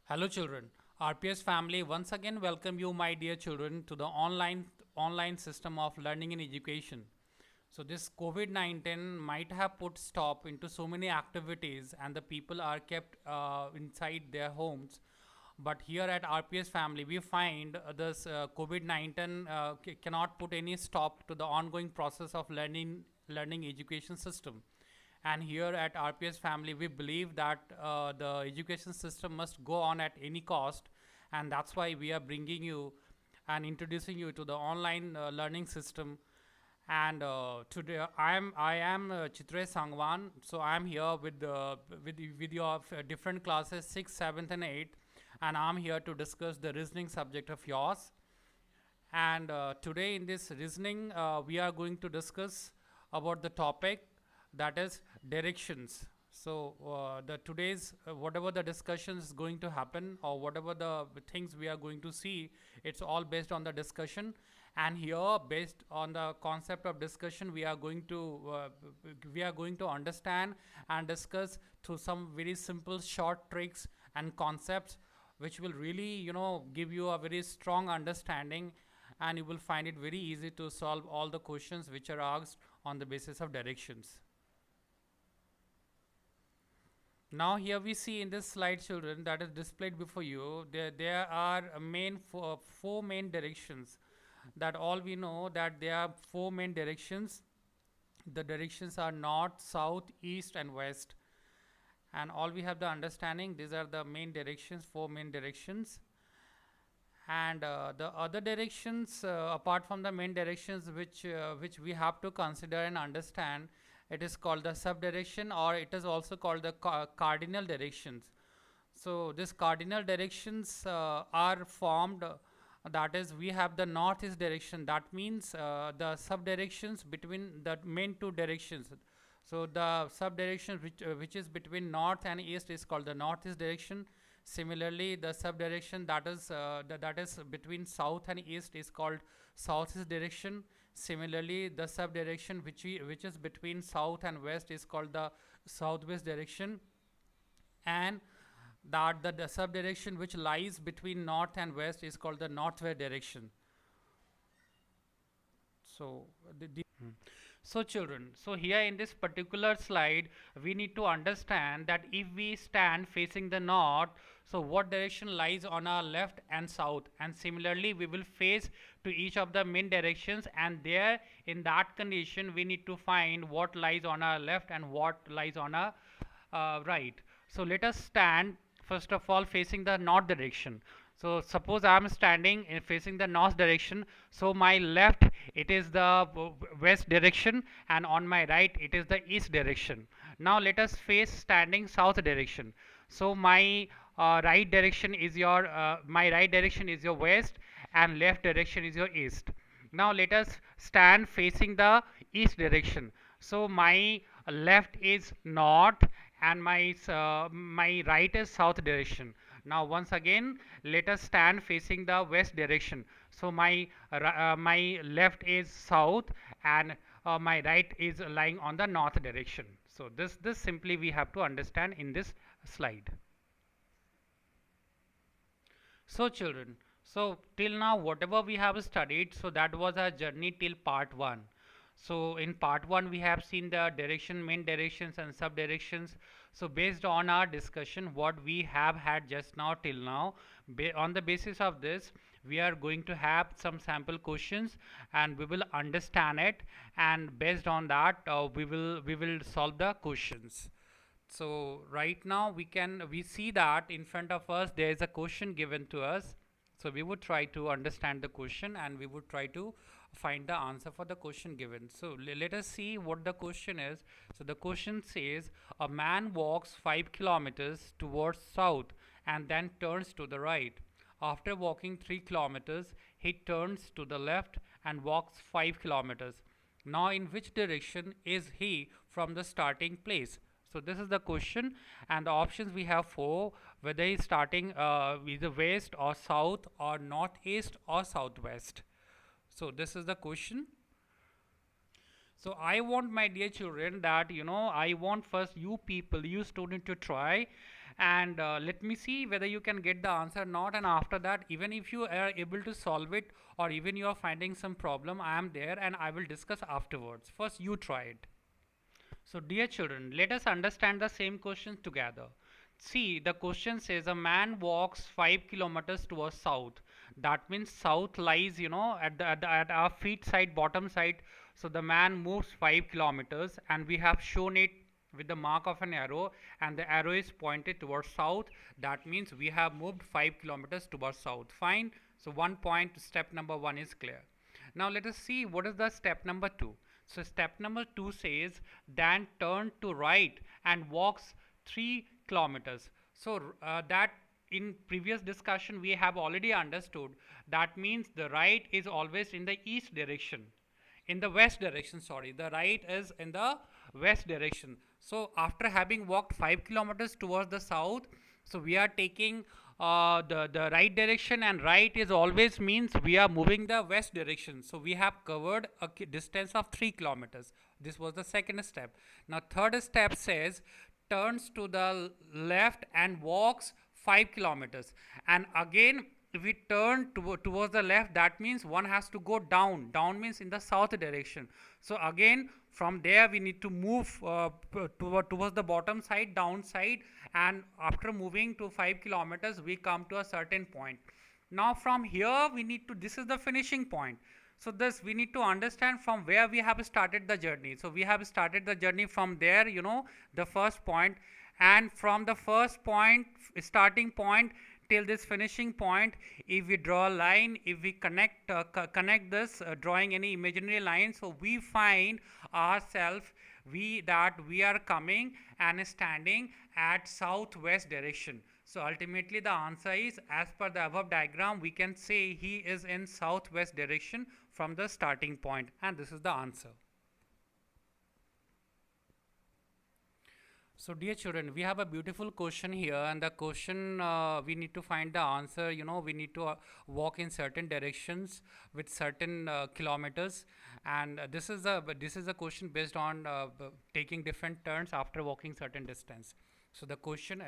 Hello children. RPS family once again welcome you my dear children to the online system of learning and education. So this COVID-19 might have put stop into so many activities and the people are kept inside their homes. But here at RPS family we find this COVID-19 cannot put any stop to the ongoing process of learning education system. And here at RPS family, we believe that the education system must go on at any cost, and that's why we are bringing you and introducing you to the online learning system. And today I am Chitre Sangwan, so I am here with your different classes 6th, 7th, and 8th, and I'm here to discuss the reasoning subject of yours. And today in this reasoning, we are going to discuss about the topic that is directions. So the today's whatever the discussion is going to happen or whatever the things we are going to see, it's all based on the discussion. And here, based on the concept of discussion, we are going to understand and discuss through some very simple short tricks and concepts which will really give you a very strong understanding, and you will find it very easy to solve all the questions which are asked on the basis of directions. Now here we see in this slide children that is displayed before you, there are a four main directions, that all we know that there are four main directions. The directions are north, south, east and west, and all we have the understanding these are the main directions, four main directions. And the other directions apart from the main directions which we have to consider and understand, it is called the subdirection, or it is also called the cardinal directions. So this cardinal directions are formed, that is we have the northeast direction, that means the subdirections between the main two directions. So the subdirection which is between north and east is called the northeast direction. Similarly, the subdirection that is between south and east is called southeast direction. Similarly, the subdirection which is between south and west is called the southwest direction, and that the subdirection which lies between north and west is called the northwest direction. So so children, so here in this particular slide, we need to understand that if we stand facing the north, so what direction lies on our left and south, and similarly we will face to each of the main directions, and there in that condition we need to find what lies on our left and what lies on our right. So let us stand first of all facing the north direction. So suppose I am standing facing the north direction, so my left it is the west direction, and on my right it is the east direction. Now let us face standing south direction. So my right direction is your west, and left direction is your east. Now let us stand facing the east direction. So my left is north, and my right is south direction. Now once again let us stand facing the west direction. So my left is south, and my right is lying on the north direction. So this simply we have to understand in this slide. So children, so till now whatever we have studied, so that was our journey till part 1. So in part 1 we have seen the main directions and sub directions. So based on our discussion what we have had just now till now, on the basis of this we are going to have some sample questions, and we will understand it, and based on that we will solve the questions. So right now we see that in front of us there is a question given to us. So we would try to understand the question, and we would try to find the answer for the question given. So let us see what the question is. So the question says a man walks 5 kilometers towards south and then turns to the right. After walking 3 kilometers, he turns to the left and walks 5 kilometers. Now in which direction is he from the starting place? So this is the question, and the options we have four, whether he's starting either west or south or northeast or southwest. So this is the question. So I want my dear children that I want first you people, you student to try and let me see whether you can get the answer or not. And after that, even if you are able to solve it, or even you are finding some problem, I am there and I will discuss afterwards. First you try it. So dear children, let us understand the same question together. See, the question says a man walks 5 kilometers towards south. That means south lies, at our feet side, bottom side. So the man moves 5 kilometers, and we have shown it with the mark of an arrow, and the arrow is pointed towards south. That means we have moved 5 kilometers towards south. Fine. So 1 point, step number 1 is clear. Now let us see what is the step number 2. So step number 2 says then turn to right and walks 3 kilometers. So that in previous discussion we have already understood, that means the right is always in the east direction, in the west direction, sorry, the right is in the west direction. So after having walked 5 kilometers towards the south, so we are taking the right direction, and right is always means we are moving the west direction. So we have covered a distance of 3 kilometers. This was the second step. Now third step says turns to the left and walks 5 kilometers, and again if we turn towards the left, that means one has to go down. Down means in the south direction. So again from there we need to move towards the bottom side, down side, and after moving to 5 kilometers we come to a certain point. Now from here we need to, this is the finishing point. So this we need to understand from where we have started the journey. So we have started the journey from there, the first point, and from the first point, starting point, till this finishing point, if we draw a line, if we connect this drawing any imaginary line, so we find ourselves that we are coming and standing at southwest direction. So ultimately the answer is, as per the above diagram, we can say he is in southwest direction from the starting point, and this is the answer. So dear children, we have a beautiful question here, and the question we need to find the answer. We need to walk in certain directions with certain kilometers, and this is a question based on taking different turns after walking certain distance. So the question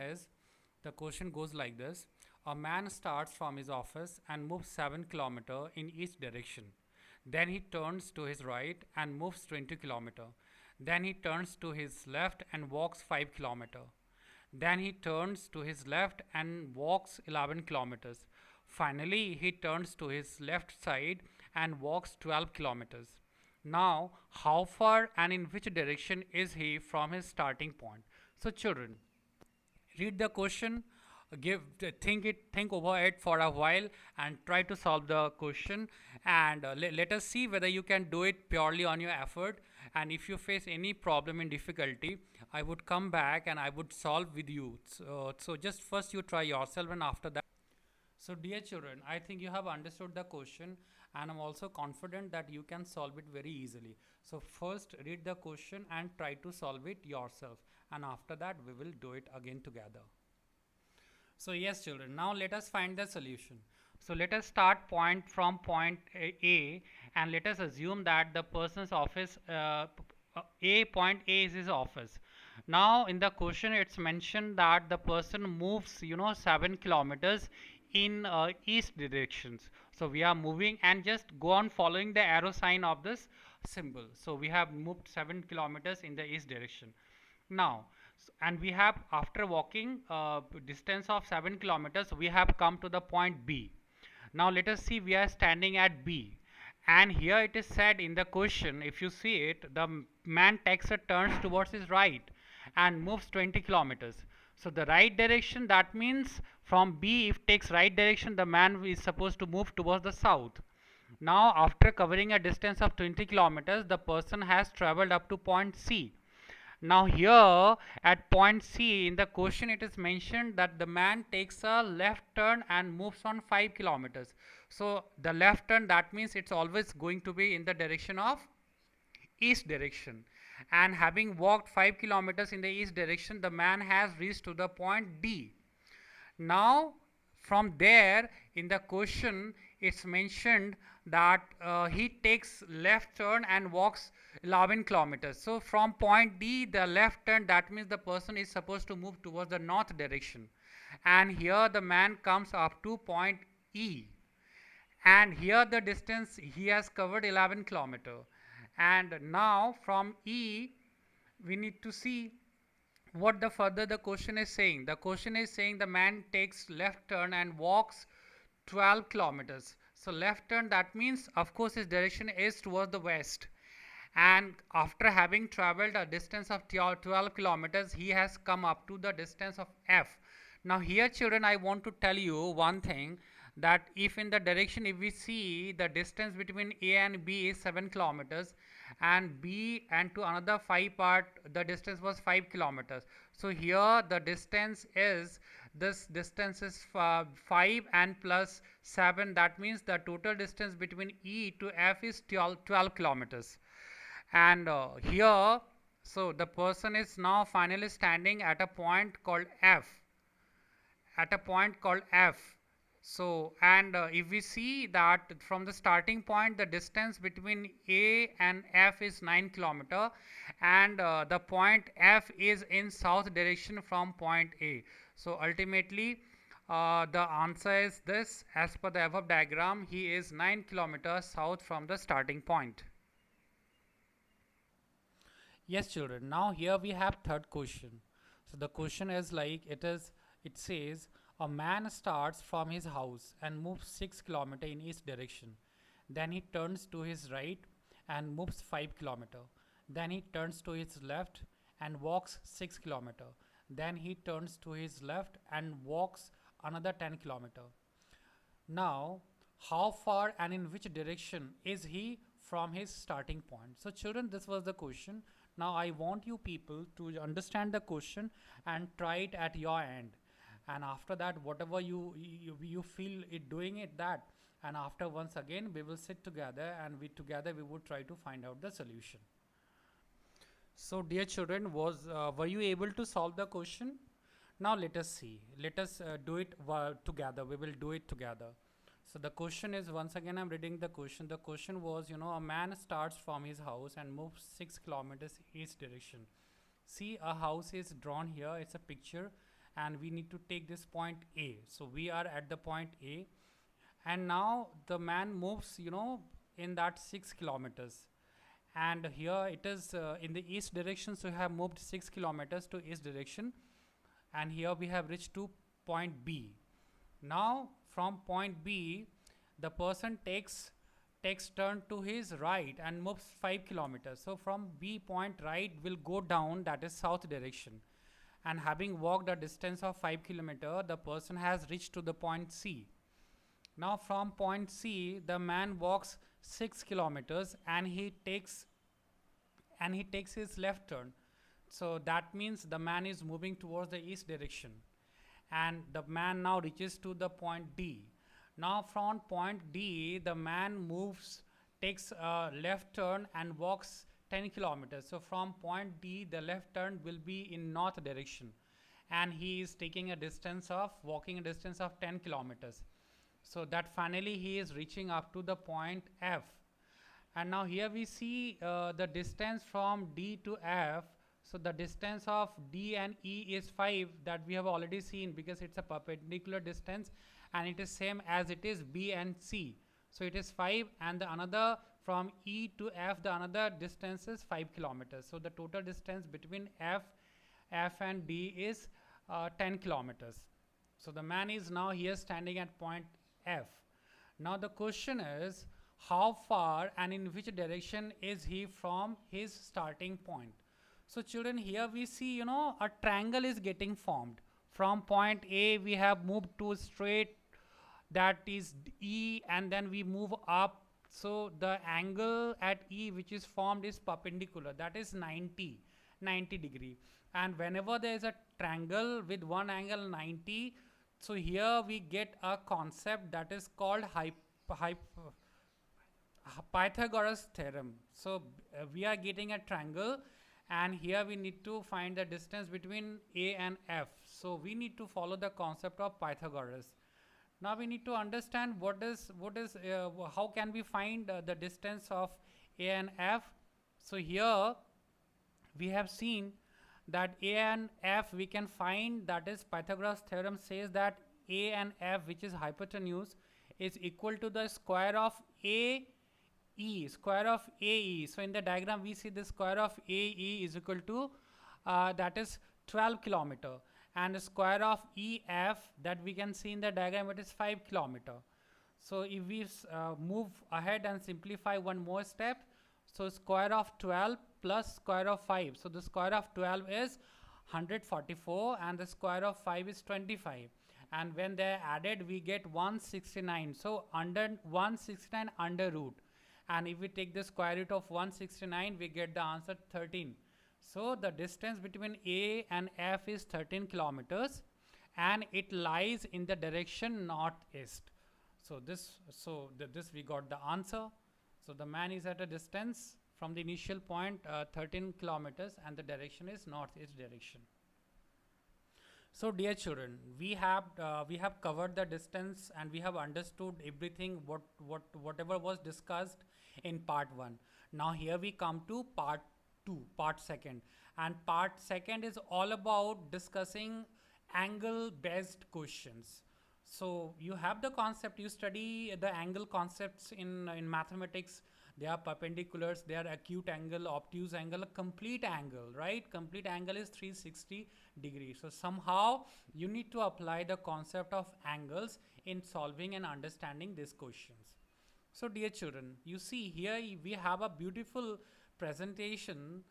goes like this: a man starts from his office and moves 7 kilometers in each direction. Then he turns to his right and moves 20 kilometers. Then he turns to his left and walks 5 kilometers. Then he turns to his left and walks 11 kilometers. Finally, he turns to his left side and walks 12 kilometers. Now, how far and in which direction is he from his starting point? So children, read the question, think over it for a while, and try to solve the question, and let us see whether you can do it purely on your effort. And if you face any problem in difficulty, I would come back and I would solve with you. So just first you try yourself, and after that. So dear children, I think you have understood the question, and I'm also confident that you can solve it very easily. So first read the question and try to solve it yourself, and after that we will do it again together. So yes children, now let us find the solution. So let us start from point A, and let us assume that the person's office, point A is his office. Now in the question it's mentioned that the person moves 7 kilometers in east directions. So we are moving, and just go on following the arrow sign of this symbol. So we have moved 7 kilometers in the east direction. Now and we have, after walking distance of 7 kilometers, we have come to the point B. Now let us see, we are standing at B, and here it is said in the question, if you see it, the man takes a turn towards his right and moves 20 kilometers. So the right direction, that means from B, if takes right direction, the man is supposed to move towards the south. Now after covering a distance of 20 kilometers, the person has traveled up to point C. Now here at point C in the question it is mentioned that the man takes a left turn and moves on 5 kilometers. So the left turn, that means it's always going to be in the direction of east direction, and having walked 5 kilometers in the east direction, the man has reached to the point D. Now from there in the question it's mentioned that he takes left turn and walks 11 kilometers. So from point D, the left turn, that means the person is supposed to move towards the north direction. And here the man comes up to point E. And here the distance he has covered 11 kilometer. And now from E, we need to see what the further the question is saying. The question is saying the man takes left turn and walks 12 kilometers. So left turn, that means of course his direction is towards the west, and after having traveled a distance of 12 kilometers, he has come up to the distance of F. Now here children, I want to tell you one thing, that if in the direction, if we see the distance between A and B is 7 kilometers, and B and to another 5 part the distance was 5 kilometers. So here the distance is, this distance is 5 and plus 7, that means the total distance between E to F is 12 kilometers. And here, so the person is now finally standing at a point called F, at a point called F. So, and if we see that from the starting point, the distance between A and F is 9 kilometer, and the point F is in south direction from point A. So ultimately, the answer is this: as per the above diagram, he is 9 kilometers south from the starting point. Yes, children. Now here we have third question. So the question is like it says a man starts from his house and moves 6 kilometer in each direction. Then he turns to his right and moves 5 kilometer. Then he turns to his left and walks 6 kilometer. Then he turns to his left and walks another 10 kilometer. Now, how far and in which direction is he from his starting point? So children, this was the question. Now I want you people to understand the question and try it at your end. And after that, whatever you feel it doing it that, and after once again we will sit together and we together we would try to find out the solution. So dear children, were you able to solve the question? Now let us see. Let us do it together. We will do it together. So the question is, once again I'm reading the question. The question was, a man starts from his house and moves 6 kilometers each direction. See, a house is drawn here. It's a picture, and we need to take this point A. So we are at the point A, and now the man moves, in that 6 kilometers. And here it is in the east direction, so we have moved 6 kilometers to east direction, and here we have reached to point B. Now from point B, the person takes turn to his right and moves 5 kilometers. So from B point, right will go down, that is south direction, and having walked a distance of 5 kilometer, the person has reached to the point C. Now from point C, the man walks 6 kilometers and he takes his left turn. So that means the man is moving towards the east direction, and the man now reaches to the point D. Now from point D, the man takes a left turn and walks 10 kilometers. So from point D, the left turn will be in north direction, and he is taking walking a distance of 10 kilometers. So that finally he is reaching up to the point F. And now here we see the distance from D to F. So the distance of D and E is 5, that we have already seen, because it's a perpendicular distance, and it is same as it is B and C. So it is 5, and the another from E to F, the another distance is 5 kilometers. So the total distance between F and D is 10 kilometers. So the man is now here standing at point F. Now the question is, how far and in which direction is he from his starting point? So children, here we see, a triangle is getting formed. From point A, we have moved to straight, that is E, and then we move up. So the angle at E which is formed is perpendicular, that is 90 degree. And whenever there is a triangle with one angle 90, so here we get a concept that is called Pythagoras theorem. So we are getting a triangle, and here we need to find the distance between A and F. So we need to follow the concept of Pythagoras. Now we need to understand how can we find the distance of A and F. So here we have seen that a and f we can find, that is Pythagoras theorem says that a and f, which is hypotenuse, is equal to the square of a e, square of ae. So in the diagram we see the square of ae is equal to that is 12 kilometer, and the square of ef that we can see in the diagram, it is 5 kilometer. So if we move ahead and simplify one more step, so square of 12 plus square of 5, so the square of 12 is 144 and the square of 5 is 25, and when they are added we get 169. So under 169 under root, and if we take the square root of 169 we get the answer 13. So the distance between A and F is 13 kilometers, and it lies in the direction northeast. So this we got the answer. So the man is at a distance from the initial point 13 kilometers, and the direction is northeast direction. So dear children, we have covered the distance, and we have understood everything whatever was discussed in part 1. Now here we come to part 2, part 2, and part 2 is all about discussing angle based questions. So you have the concept, you study the angle concepts in mathematics. They are perpendiculars, they are acute angle, obtuse angle, complete angle, right? Complete angle is 360 degrees. So somehow you need to apply the concept of angles in solving and understanding these questions. So dear children, you see here we have a beautiful presentation,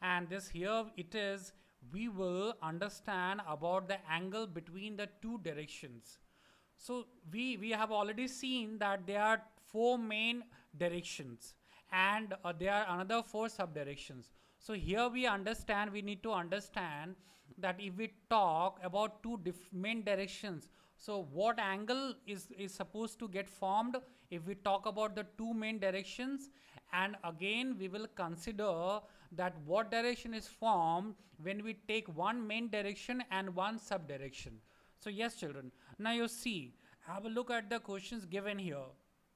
and this here it is, we will understand about the angle between the two directions. So we have already seen that there are 4 main directions, and there are another 4 sub-directions. So here we need to understand that if we talk about 2 main directions, so what angle is supposed to get formed if we talk about the 2 main directions, and again we will consider that what direction is formed when we take one main direction and one sub-direction. So yes children, now you see, have a look at the questions given here.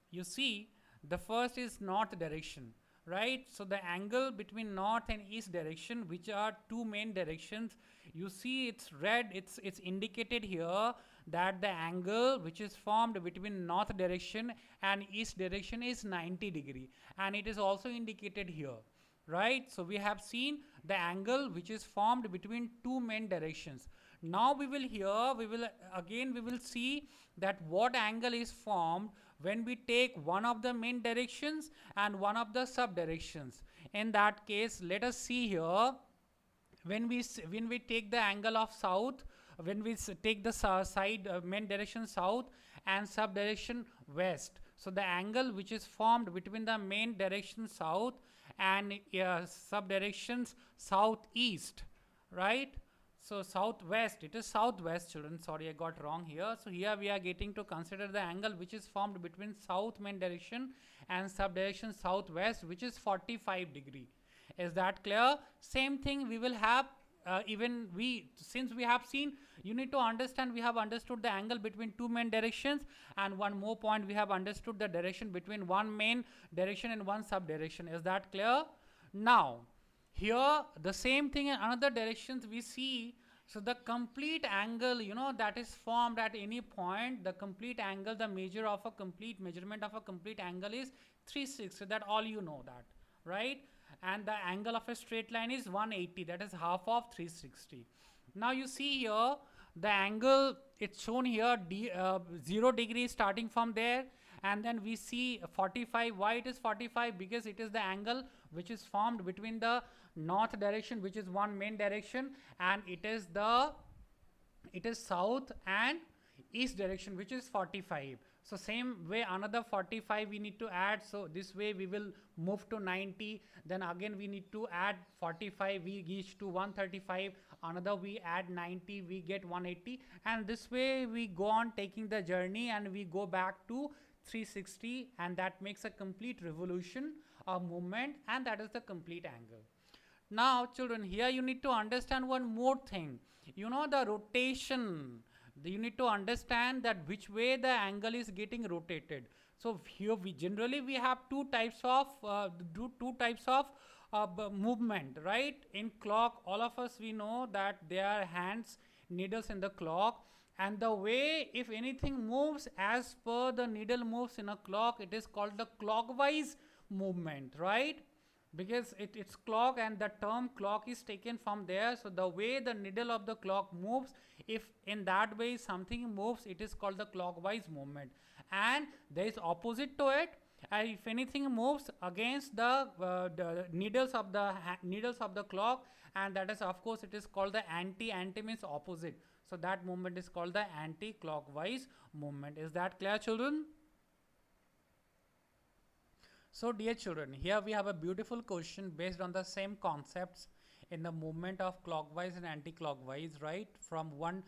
You see, the first is north direction, right? So the angle between north and east direction, which are 2 main directions, you see it's red, it's indicated here that the angle which is formed between north direction and east direction is 90 degree, and it is also indicated here, right? So we have seen the angle which is formed between 2 main directions. Now we will see that what angle is formed when we take one of the main directions and one of the sub directions. In that case, let us see here, when we take the angle of south, when we take the side main direction south and sub direction west, so the angle which is formed between the main direction south and sub directions southeast, right? So southwest, it is southwest children, sorry I got wrong here. So here we are getting to consider the angle which is formed between south main direction and sub direction southwest, which is 45 degree. Is that clear? Same thing we will have, since we have seen, you need to understand, we have understood the angle between 2 main directions, and one more point, we have understood the direction between one main direction and one sub direction. Is that clear? Now here the same thing in another directions we see. So the complete angle, that is formed at any point, the complete angle, the measurement of a complete angle is 360. So that all you know that, right? And the angle of a straight line is 180, that is half of 360. Now you see here the angle, it's shown here 0 degree starting from there, and then we see 45. Why it is 45? Because it is the angle which is formed between the north direction, which is one main direction, and it is south and east direction, which is 45. So same way another 45 we need to add. So this way we will move to 90, then again we need to add 45, we reach to 135, another we add 90, we get 180, and this way we go on taking the journey, and we go back to 360, and that makes a complete revolution of movement, and that is the complete angle. Now children, here you need to understand one more thing. The rotation, you need to understand that which way the angle is getting rotated. So here we generally have two types of movement, right? In clock, all of us, we know that there are hands, needles in the clock, and the way if anything moves as per the needle moves in a clock, it is called the clockwise movement, right? Because it's clock and the term clock is taken from there. So the way the needle of the clock moves, if in that way something moves, it is called the clockwise movement. And there is opposite to it. If anything moves against the needles of the needles of the clock, and that is of course it is called the anti means opposite. So that movement is called the anti-clockwise movement. Is that clear, children? So dear children, here we have a beautiful question based on the same concepts in the movement of clockwise and anti-clockwise, right? From one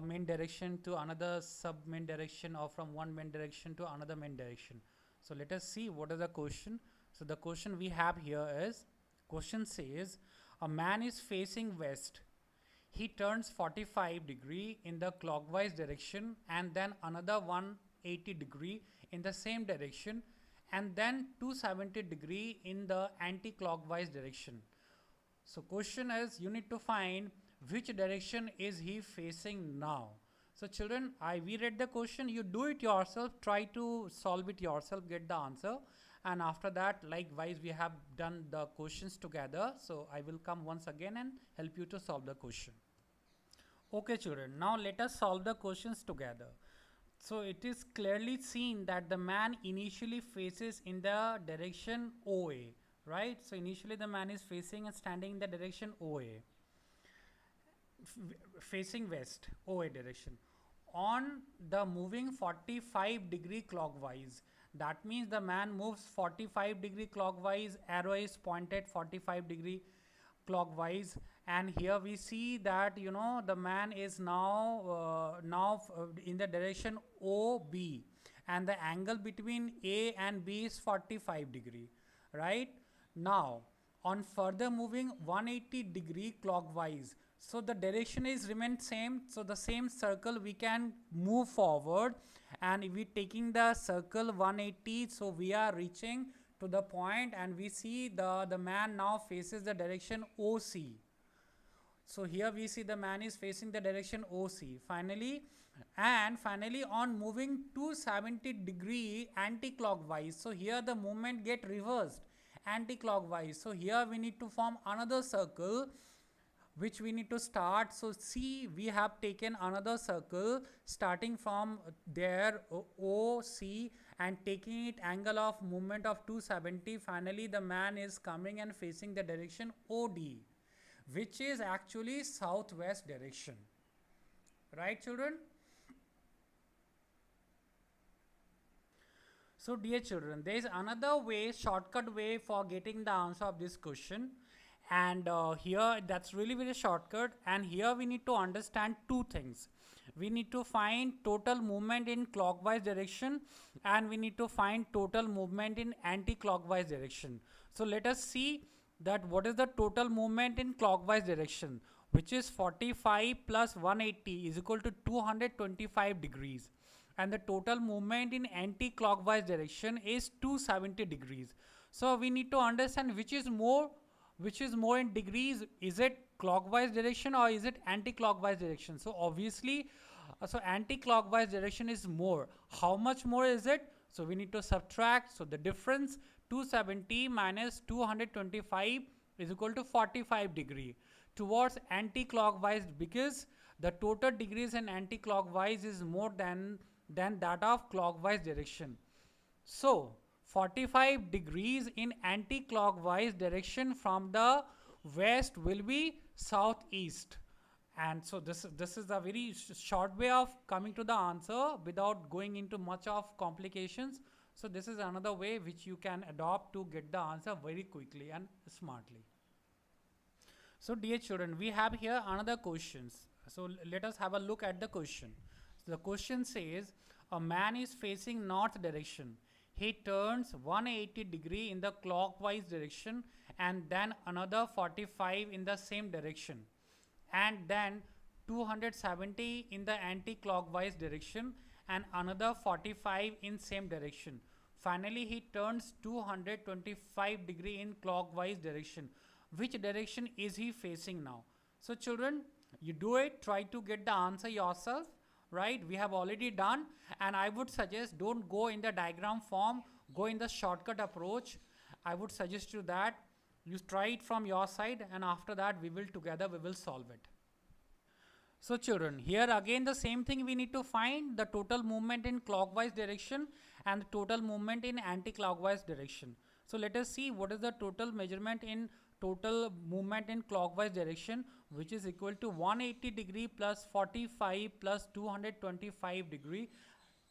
main direction to another sub main direction, or from one main direction to another main direction. So let us see what is the question. So the question we have here is, question says, a man is facing west. He turns 45 degree in the clockwise direction and then another 180 degree in the same direction, and then 270 degree in the anti-clockwise direction. So question is, you need to find which direction is he facing now. So children, we read the question, you do it yourself, try to solve it yourself, get the answer, and after that likewise we have done the questions together. So I will come once again and help you to solve the question. Okay children, now let us solve the questions together. So it is clearly seen that the man initially faces in the direction OA, right? So initially the man is facing and standing in the direction OA, facing west, OA direction. On the moving 45 degree clockwise, that means the man moves 45 degree clockwise, arrow is pointed 45 degree clockwise, and here we see that the man is now in the direction OB, and the angle between A and B is 45 degree, right? Now on further moving 180 degree clockwise, so the direction is remain same, so the same circle we can move forward, and if we taking the circle 180, so we are reaching to the point, and we see the man now faces the direction OC. So here we see the man is facing the direction OC. Finally on moving 270 degree anti-clockwise, so here the movement get reversed anti-clockwise. So here we need to form another circle which we need to start. So see, we have taken another circle starting from there OC and taking it angle of movement of 270. Finally the man is coming and facing the direction OD, which is actually southwest direction, right children? So dear children, there is another way, shortcut way for getting the answer of this question, and here that's really very shortcut, and here we need to understand two things. We need to find total movement in clockwise direction, and we need to find total movement in anti-clockwise direction. So let us see that what is the total movement in clockwise direction, which is 45 plus 180 is equal to 225 degrees, and the total movement in anti-clockwise direction is 270 degrees. So we need to understand which is more in degrees. Is it clockwise direction or is it anti-clockwise direction? So obviously so anti-clockwise direction is more. How much more is it? So we need to subtract. So the difference, 270 minus 225 is equal to 45 degree towards anti-clockwise, because the total degrees in anti-clockwise is more than that of clockwise direction. So 45 degrees in anti-clockwise direction from the west will be southeast. And so this is a very short way of coming to the answer without going into much of complications. So this is another way which you can adopt to get the answer very quickly and smartly. So dear children, we have here another questions. So let us have a look at the question. So the question says, a man is facing north direction. He turns 180 degree in the clockwise direction and then another 45 in the same direction, and then 270 in the anti-clockwise direction and another 45 in same direction. finally he turns 225 degree in clockwise direction. Which direction is he facing now? So children, you do it, try to get the answer yourself, right? We have already done, and I would suggest don't go in the diagram form, go in the shortcut approach. I would suggest you that you try it from your side, and after that we will solve it. So children, here again the same thing, we need to find the total movement in clockwise direction and the total movement in anti-clockwise direction. So let us see what is the total measurement in total movement in clockwise direction, which is equal to 180 degree plus 45 plus 225 degree,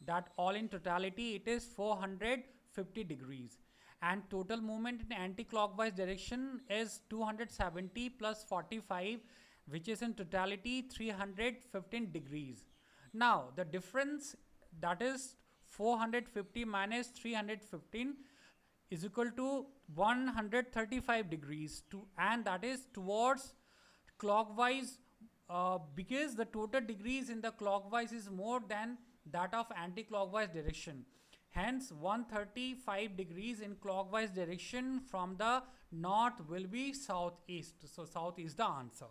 that all in totality it is 450 degrees. And total movement in anti-clockwise direction is 270 plus 45, which is in totality 315 degrees. Now the difference, that is 450 minus 315, is equal to 135 degrees, and that is towards clockwise, because the total degrees in the clockwise is more than that of anti-clockwise direction. Hence 135 degrees in clockwise direction from the north will be southeast. So south is the answer.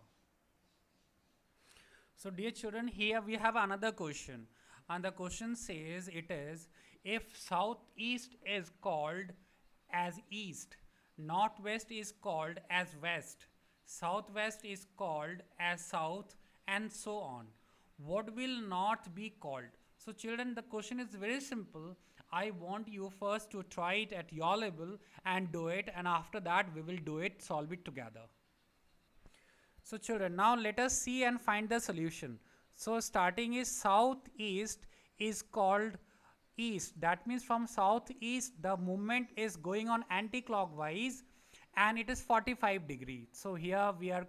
So dear children, here we have another question, and the question says it is, if southeast is called as east, northwest is called as west, southwest is called as south, and so on, what will north be called? So children, the question is very simple. I want you first to try it at your level and do it, and after that we will do it, solve it together. So children, now let us see and find the solution. So starting is southeast is called east. That means from southeast the movement is going on anti-clockwise, and it is 45 degrees. So here we are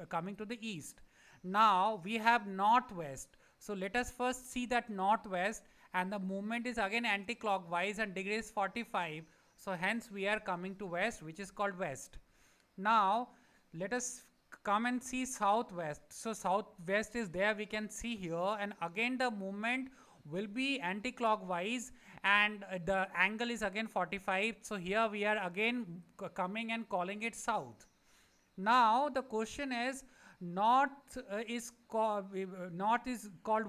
coming to the east. Now we have northwest. So let us first see that northwest, and the movement is again anti-clockwise and degree is 45. So hence we are coming to west, which is called west. Now let us come and see southwest. So southwest is there, we can see here, and again the movement will be anti-clockwise, and the angle is again 45. So here we are again coming and calling it south. Now the question is, north is called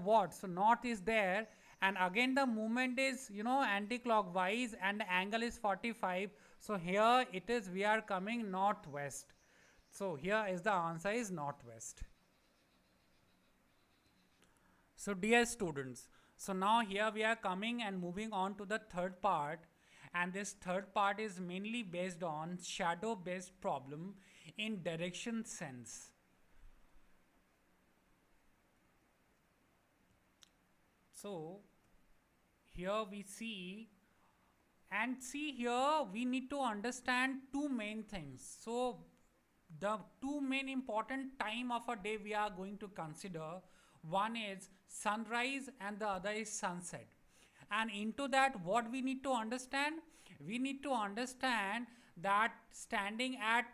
what? So north is there, and again the movement is anti-clockwise, and the angle is 45. So here it is, we are coming northwest. So here is the answer is northwest. So dear students, so now here we are coming and moving on to the third part, and this third part is mainly based on shadow based problem in direction sense. So here we see, and see here we need to understand two main things. So the two main important time of a day we are going to consider, one is sunrise and the other is sunset. And into that, what we need to understand? We need to understand that standing at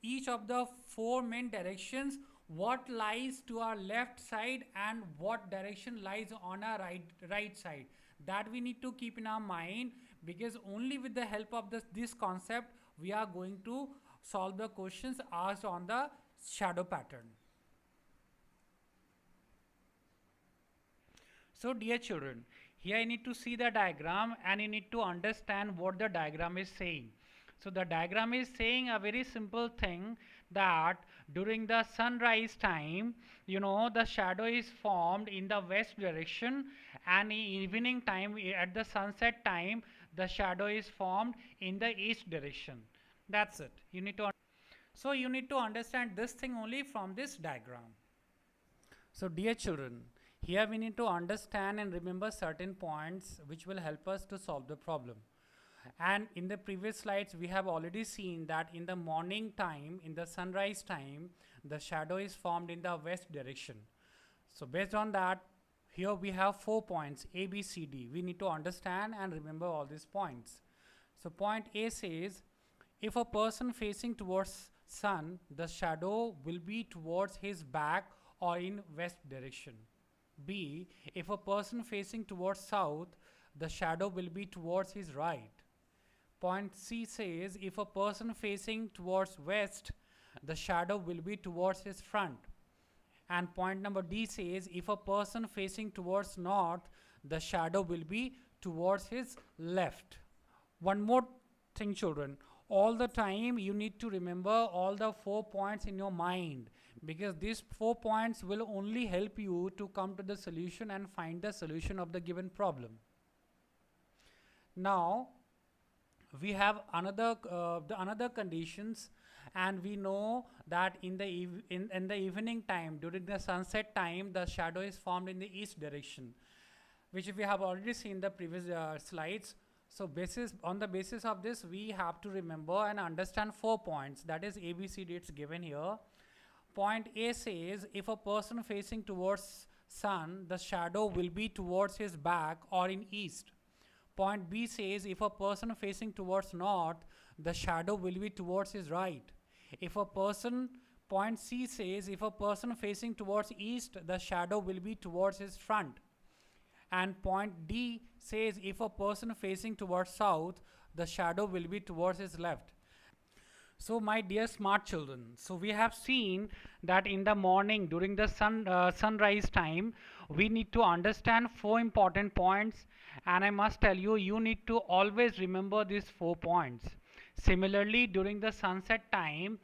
each of the four main directions, what lies to our left side and what direction lies on our right side. That we need to keep in our mind, because only with the help of this concept we are going to solve the questions asked on the shadow pattern. So dear children, here you need to see the diagram and you need to understand what the diagram is saying. So the diagram is saying a very simple thing, that during the sunrise time, the shadow is formed in the west direction, and in evening time, at the sunset time, the shadow is formed in the east direction. That's it. You need to understand this thing only from this diagram. So dear children, here we need to understand and remember certain points which will help us to solve the problem. And in the previous slides we have already seen that in the morning time, in the sunrise time, the shadow is formed in the west direction. So based on that, here we have 4 points A, B, C, D. We need to understand and remember all these points. So point A says, if a person facing towards sun, the shadow will be towards his back or in west direction. B, if a person facing towards south, the shadow will be towards his right. Point C says if a person facing towards west, the shadow will be towards his front. And point number D says if a person facing towards north, the shadow will be towards his left. One more thing, children, all the time you need to remember all the 4 points in your mind, because these 4 points will only help you to come to the solution and find the solution of the given problem. Now we have another conditions, and we know that in the evening time, during the sunset time, the shadow is formed in the east direction, which we have already seen the previous slides. So on the basis of this, we have to remember and understand 4 points, that is ABCD, it's given here. Point A says if a person facing towards sun, the shadow will be towards his back or in east. Point B says if a person facing towards north, the shadow will be towards his right. Point C says if a person facing towards east, the shadow will be towards his front. And point D says if a person facing towards south, the shadow will be towards his left. So my dear smart children, so we have seen that in the morning during the sunrise time, we need to understand 4 important points, and I must tell you, you need to always remember these 4 points. Similarly, during the sunset time,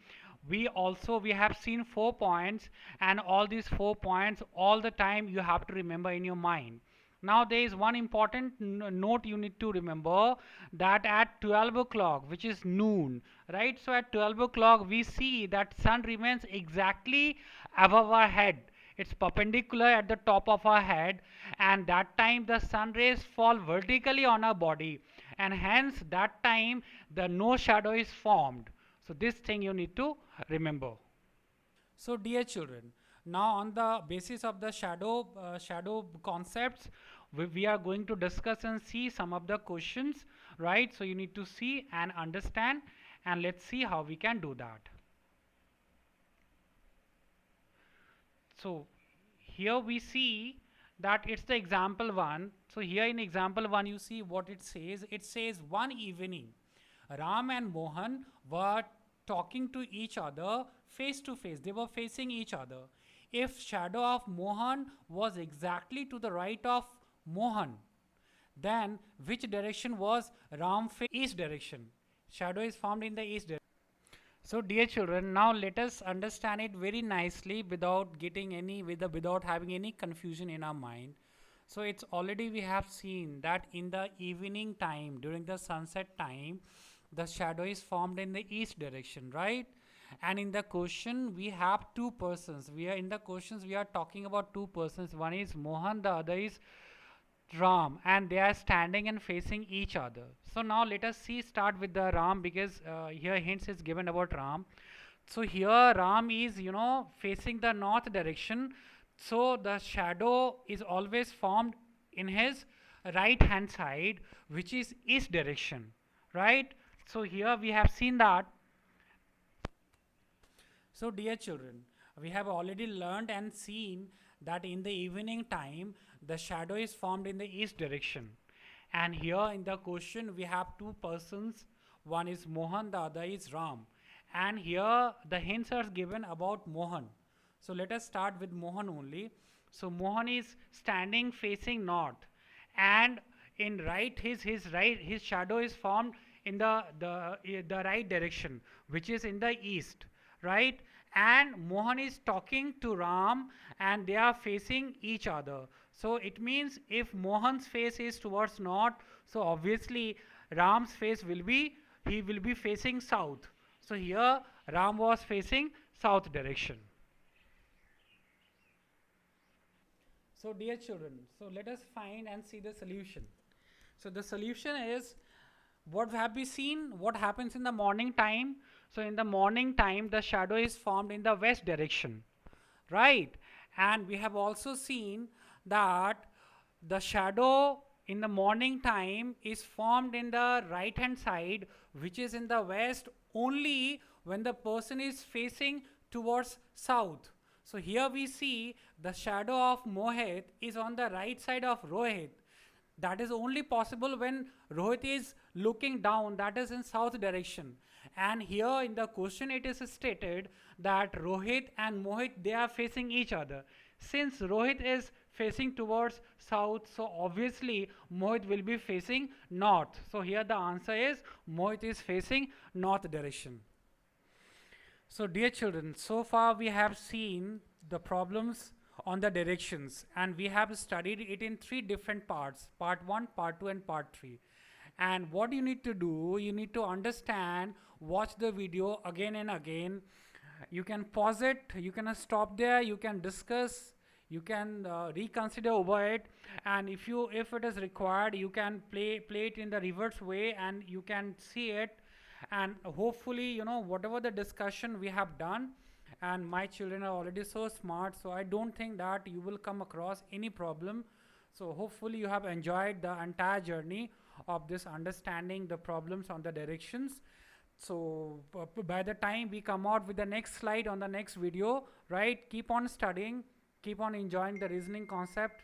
we have seen 4 points, and all these 4 points all the time you have to remember in your mind. Now there is one important note you need to remember, that at 12 o'clock, which is noon, right? So at 12 o'clock we see that sun remains exactly above our head. It's perpendicular at the top of our head, and that time the sun rays fall vertically on our body, and hence that time the no shadow is formed. So this thing you need to remember. So dear children, now on the basis of the shadow concepts, we are going to discuss and see some of the questions, right? So you need to see and understand, and let's see how we can do that. So here we see that it's the example 1. So here in example 1 you see what it says. It says one evening Ram and Mohan were talking to each other face to face. They were facing each other. If shadow of Mohan was exactly to the right of Mohan, then which direction was Ram face? East direction. Shadow is formed in the east direction. So dear children, now let us understand it very nicely without having any confusion in our mind. So it's already we have seen that in the evening time, during the sunset time, the shadow is formed in the east direction, right? And in the question we have 2 persons. We are talking about 2 persons. One is Mohan, the other is Ram, and they are standing and facing each other. So now let us start with the Ram, because here hints is given about Ram. So here Ram is facing the north direction, so the shadow is always formed in his right hand side, which is east direction, right? So here we have seen that. So dear children, we have already learned and seen that in the evening time the shadow is formed in the east direction. And here in the question we have 2 persons. One is Mohan, the other is Ram. And here the hints are given about Mohan. So let us start with Mohan only. So Mohan is standing facing north, and in right his shadow is formed in the right direction, which is in the east, right? And Mohan is talking to Ram, and they are facing each other. So it means if Mohan's face is towards north, so obviously Ram's face will be facing south. So here Ram was facing south direction. So dear children, so let us find and see the solution. So the solution is, what have we seen? What happens in the morning time? So in the morning time the shadow is formed in the west direction, right? And we have also seen that the shadow in the morning time is formed in the right hand side, which is in the west, only when the person is facing towards south. So here we see the shadow of Mohit is on the right side of Rohit. That is only possible when Rohit is looking down, that is in south direction. And here in the question it is stated that Rohit and Mohit, they are facing each other. Since Rohit is facing towards south, so obviously Mohit will be facing north. So here the answer is Mohit is facing north direction. So dear children, so far we have seen the problems on the directions, and we have studied it in three different parts: part 1, part 2 and part 3. And what you need to do, you need to understand, watch the video again and again. You can pause it, you can stop there, you can discuss, you can reconsider over it, and if it is required, you can play it in the reverse way and you can see it. And hopefully, whatever the discussion we have done, and my children are already so smart, so I don't think that you will come across any problem. So hopefully you have enjoyed the entire journey of this understanding the problems on the directions. So by the time we come out with the next slide on the next video, right, keep on studying, keep on enjoying the reasoning concept,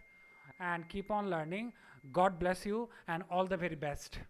and keep on learning. God bless you and all the very best.